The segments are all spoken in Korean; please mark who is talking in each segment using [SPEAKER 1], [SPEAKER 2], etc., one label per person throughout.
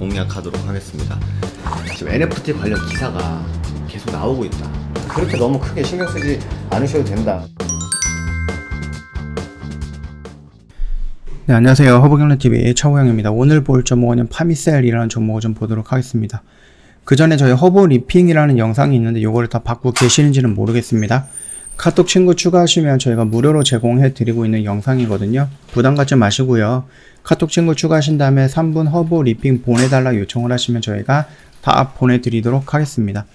[SPEAKER 1] 공략하도록 하겠습니다. 지금 NFT 관련 기사가 계속 나오고 있다.
[SPEAKER 2] 그렇게 너무 크게 신경 쓰지 않으셔도 된다.
[SPEAKER 3] 네, 안녕하세요. 허브경제TV의 차우영입니다. 오늘 볼 종목은 파미셀이라는 종목을 좀 보도록 하겠습니다. 그 전에 저희 허브 리핑이라는 영상이 있는데 이거를 다 받고 계시는지는 모르겠습니다. 카톡 친구 추가하시면 저희가 무료로 제공해 드리고 있는 영상이거든요. 부담 갖지 마시고요. 카톡 친구 추가하신 다음에 3분 허브 리핑 보내달라 요청을 하시면 저희가 다 보내드리도록 하겠습니다.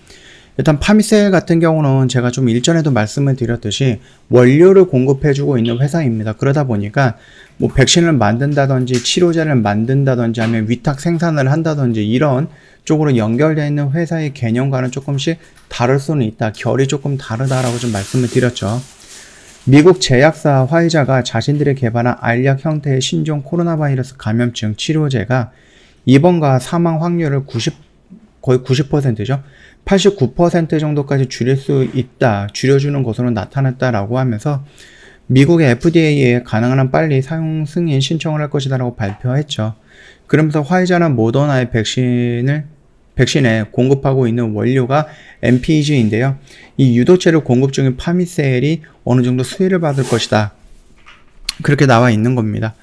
[SPEAKER 3] 일단 파미셀 같은 경우는 제가 좀 일전에도 말씀을 드렸듯이 원료를 공급해주고 있는 회사입니다. 그러다 보니까 뭐 백신을 만든다든지 치료제를 만든다든지 하면 위탁 생산을 한다든지 이런 쪽으로 연결되어 있는 회사의 개념과는 조금씩 다를 수는 있다. 결이 조금 다르다라고 좀 말씀을 드렸죠. 미국 제약사 화이자가 자신들이 개발한 알약 형태의 신종 코로나 바이러스 감염증 치료제가 입원과 사망 확률을 거의 90%죠. 89% 정도까지 줄일 수 있다, 줄여주는 것으로 나타났다라고 하면서 미국의 FDA에 가능한 빨리 사용 승인 신청을 할 것이다 라고 발표했죠. 그러면서 화이자나 모더나의 백신에 공급하고 있는 원료가 MPG인데요. 이 유도체를 공급 중인 파미셀이 어느 정도 수혜를 받을 것이다. 그렇게 나와 있는 겁니다.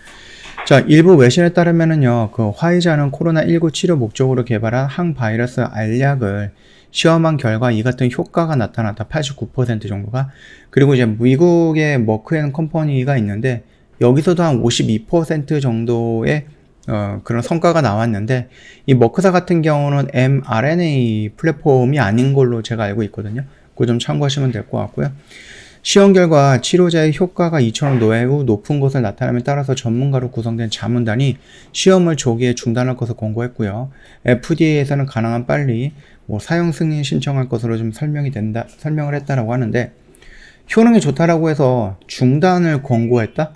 [SPEAKER 3] 자, 일부 외신에 따르면은요, 그 화이자는 코로나19 치료 목적으로 개발한 항바이러스 알약을 시험한 결과 이 같은 효과가 나타났다. 89% 정도가. 그리고 이제 미국의 머크앤컴퍼니가 있는데 여기서도 한 52% 정도의 그런 성과가 나왔는데 이 머크사 같은 경우는 mRNA 플랫폼이 아닌 걸로 제가 알고 있거든요. 그거 좀 참고하시면 될 것 같고요. 시험 결과 치료제의 효과가 이처럼 매우 높은 것을 나타남에 따라서 전문가로 구성된 자문단이 시험을 조기에 중단할 것을 권고했고요. FDA에서는 가능한 빨리 사용 승인 신청할 것으로 좀 설명을 했다라고 하는데 효능이 좋다라고 해서 중단을 권고했다?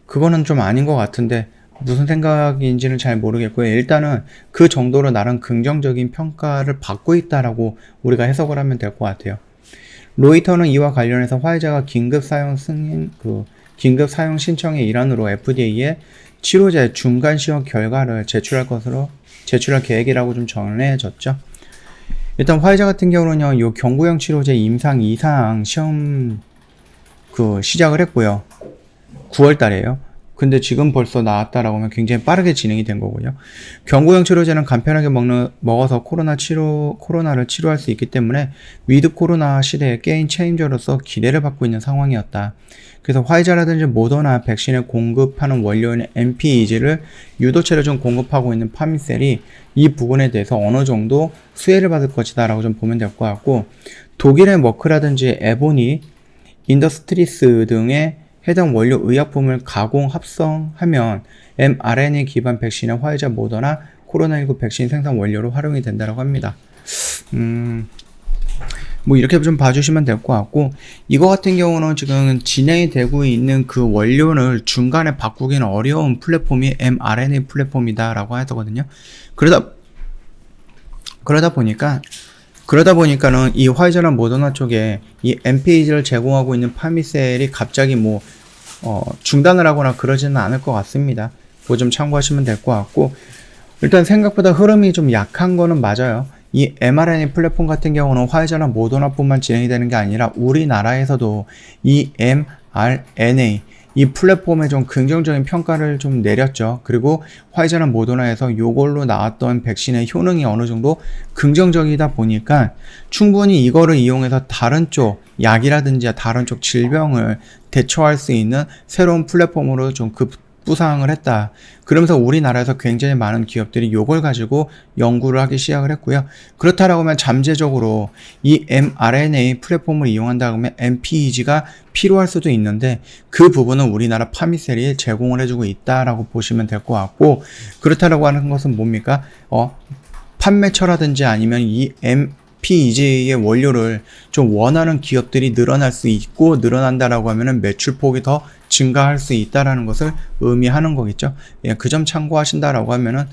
[SPEAKER 3] 그거는 좀 아닌 것 같은데 무슨 생각인지는 잘 모르겠고요. 일단은 그 정도로 나름 긍정적인 평가를 받고 있다라고 우리가 해석을 하면 될 것 같아요. 로이터는 이와 관련해서 화이자가 긴급 사용 신청의 일환으로 FDA에 치료제 중간 시험 결과를 제출할 계획이라고 좀 전해졌죠. 일단 화이자 같은 경우는요, 요 경구용 치료제 임상 2상 시험 시작을 했고요. 9월 달에요. 근데 지금 벌써 나왔다라고 하면 굉장히 빠르게 진행이 된 거고요. 경구용 치료제는 간편하게 먹어서 코로나를 치료할 수 있기 때문에 위드 코로나 시대의 게임 체인저로서 기대를 받고 있는 상황이었다. 그래서 화이자라든지 모더나 백신에 공급하는 원료인 MPEG를 유도체를 좀 공급하고 있는 파미셀이 이 부분에 대해서 어느 정도 수혜를 받을 것이다 라고 좀 보면 될 것 같고, 독일의 머크라든지 에보니, 인더스트리스 등의 해당 원료 의약품을 가공 합성하면 mRNA 기반 백신의 화이자 모더나 코로나19 백신 생산 원료로 활용이 된다고 합니다. 이렇게 좀 봐주시면 될 것 같고, 이거 같은 경우는 지금 진행이 되고 있는 그 원료를 중간에 바꾸기는 어려운 플랫폼이 mRNA 플랫폼이다라고 하거든요. 그러다 보니까는 이 화이자나 모더나 쪽에 이 MPEG를 제공하고 있는 파미셀이 갑자기 중단을 하거나 그러지는 않을 것 같습니다. 그거 좀 참고하시면 될 것 같고, 일단 생각보다 흐름이 좀 약한 거는 맞아요. 이 mRNA 플랫폼 같은 경우는 화이자나 모더나뿐만 진행이 되는 게 아니라 우리나라에서도 이 mRNA 이 플랫폼에 좀 긍정적인 평가를 좀 내렸죠. 그리고 화이자나 모더나에서 요걸로 나왔던 백신의 효능이 어느 정도 긍정적이다 보니까 충분히 이거를 이용해서 다른 쪽 약이라든지 다른 쪽 질병을 대처할 수 있는 새로운 플랫폼으로 좀 부상을 했다. 그러면서 우리나라에서 굉장히 많은 기업들이 요걸 가지고 연구를 하기 시작을 했고요. 그렇다라고 하면 잠재적으로 이 mRNA 플랫폼을 이용한다 그러면 MPEG가 필요할 수도 있는데 그 부분은 우리나라 파미셀이 제공을 해주고 있다라고 보시면 될 것 같고, 그렇다라고 하는 것은 뭡니까? 판매처라든지 아니면 이 MPEG의 원료를 좀 원하는 기업들이 늘어날 수 있고, 늘어난다라고 하면은 매출폭이 더 증가할 수 있다라는 것을 의미하는 거겠죠. 그 점 참고하신다라고 하면은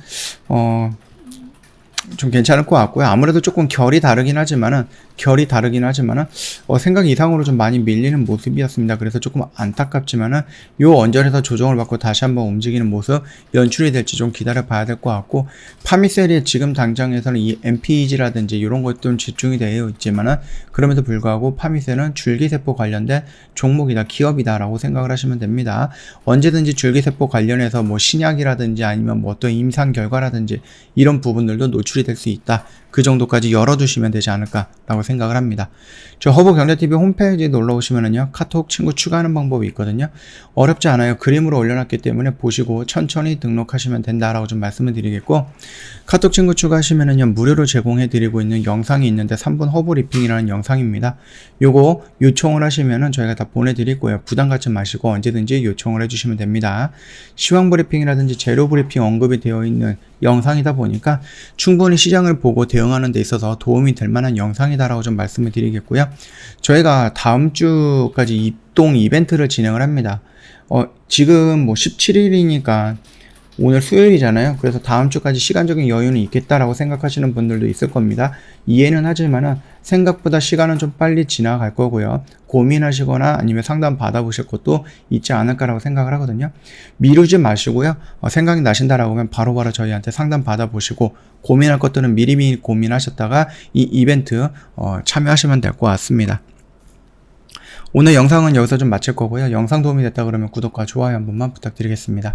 [SPEAKER 3] 좀 괜찮을 것 같고요. 아무래도 조금 결이 다르긴 하지만은 생각 이상으로 좀 많이 밀리는 모습이었습니다. 그래서 조금 안타깝지만은 요 언저리에서 조정을 받고 다시 한번 움직이는 모습 연출이 될지 좀 기다려 봐야 될 것 같고, 파미셀이 지금 당장에서는 이 MPEG라든지 이런 것 좀 집중이 되어 있지만은 그럼에도 불구하고 파미셀은 줄기세포 관련된 종목이다, 기업이다라고 생각을 하시면 됩니다. 언제든지 줄기세포 관련해서 뭐 신약이라든지 아니면 뭐 어떤 임상 결과라든지 이런 부분들도 노출이 될 수 있다. 그 정도까지 열어두시면 되지 않을까라고 생각을 합니다. 저 허브경제TV 홈페이지에 놀러 오시면은요, 카톡 친구 추가하는 방법이 있거든요. 어렵지 않아요. 그림으로 올려놨기 때문에 보시고 천천히 등록하시면 된다라고 좀 말씀을 드리겠고, 카톡 친구 추가하시면은요, 무료로 제공해드리고 있는 영상이 있는데 3분 허브 리핑이라는 영상입니다. 요거 요청을 하시면은 저희가 다 보내드릴 거예요. 부담 갖지 마시고 언제든지 요청을 해주시면 됩니다. 시황 브리핑이라든지 재료 브리핑 언급이 되어 있는 영상이다 보니까 충분히 시장을 보고 대응하는 데 있어서 도움이 될 만한 영상이다라고 좀 말씀을 드리겠고요. 저희가 다음 주까지 입동 이벤트를 진행을 합니다. 지금 뭐 17일이니까 오늘 수요일이잖아요. 그래서 다음 주까지 시간적인 여유는 있겠다라고 생각하시는 분들도 있을 겁니다. 이해는 하지만은 생각보다 시간은 좀 빨리 지나갈 거고요. 고민하시거나 아니면 상담 받아보실 것도 있지 않을까라고 생각을 하거든요. 미루지 마시고요. 생각이 나신다라고 하면 바로바로 저희한테 상담 받아보시고, 고민할 것들은 미리미리 고민하셨다가 이 이벤트 참여하시면 될 것 같습니다. 오늘 영상은 여기서 좀 마칠 거고요. 영상 도움이 됐다 그러면 구독과 좋아요 한 번만 부탁드리겠습니다.